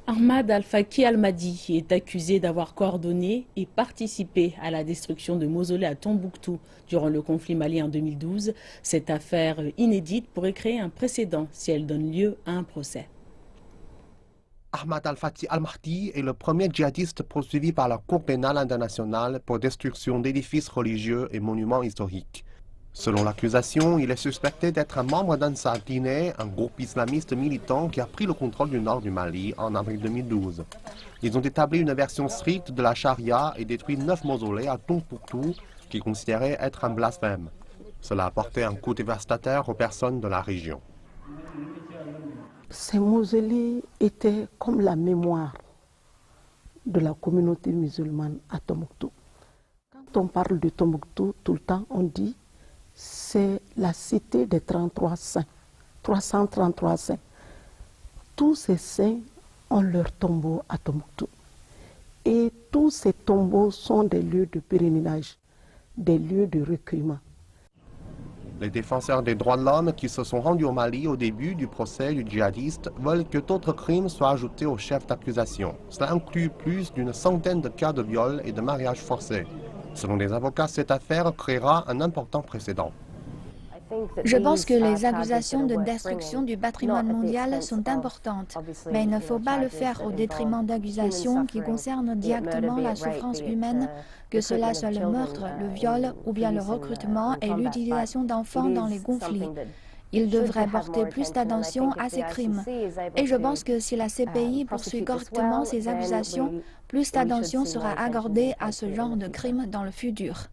Ahmad Al-Faki Al-Mahdi est accusé d'avoir coordonné et participé à la destruction de mausolées à Tombouctou durant le conflit malien en 2012. Cette affaire inédite pourrait créer un précédent si elle donne lieu à un procès. Ahmad Al-Faki Al-Mahdi est le premier djihadiste poursuivi par la Cour pénale internationale pour destruction d'édifices religieux et monuments historiques. Selon l'accusation, il est suspecté d'être un membre d'Ansar Dine, un groupe islamiste militant qui a pris le contrôle du nord du Mali en avril 2012. Ils ont établi une version stricte de la charia et détruit 9 mausolées à Tombouctou, qu'ils considéraient être un blasphème. Cela a porté un coup dévastateur aux personnes de la région. Ces mausolées étaient comme la mémoire de la communauté musulmane à Tombouctou. Quand on parle de Tombouctou, tout le temps on dit c'est la cité des 33 saints, 333 saints. Tous ces saints ont leur tombeau à Tombouctou. Et tous ces tombeaux sont des lieux de pèlerinage, des lieux de recueillement. Les défenseurs des droits de l'homme qui se sont rendus au Mali au début du procès du djihadiste veulent que d'autres crimes soient ajoutés au chef d'accusation. Cela inclut plus d'une centaine de cas de viol et de mariage forcé. Selon les avocats, cette affaire créera un important précédent. Je pense que les accusations de destruction du patrimoine mondial sont importantes, mais il ne faut pas le faire au détriment d'accusations qui concernent directement la souffrance humaine, que cela soit le meurtre, le viol ou bien le recrutement et l'utilisation d'enfants dans les conflits. Il devrait porter plus d'attention à ces crimes. Et je pense que si la CPI poursuit correctement ces accusations, plus d'attention sera accordée à ce genre de crimes dans le futur.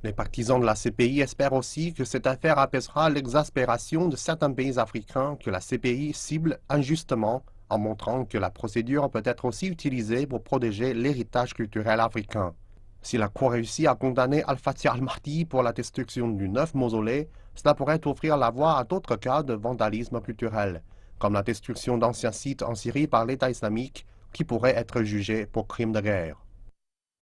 Les partisans de la CPI espèrent aussi que cette affaire apaisera l'exaspération de certains pays africains que la CPI cible injustement, en montrant que la procédure peut être aussi utilisée pour protéger l'héritage culturel africain. Si la Cour réussit à condamner Al-Faki Al-Mahdi pour la destruction du 9 mausolées, cela pourrait ouvrir la voie à d'autres cas de vandalisme culturel, comme la destruction d'anciens sites en Syrie par l'État islamique, qui pourraient être jugés pour crimes de guerre.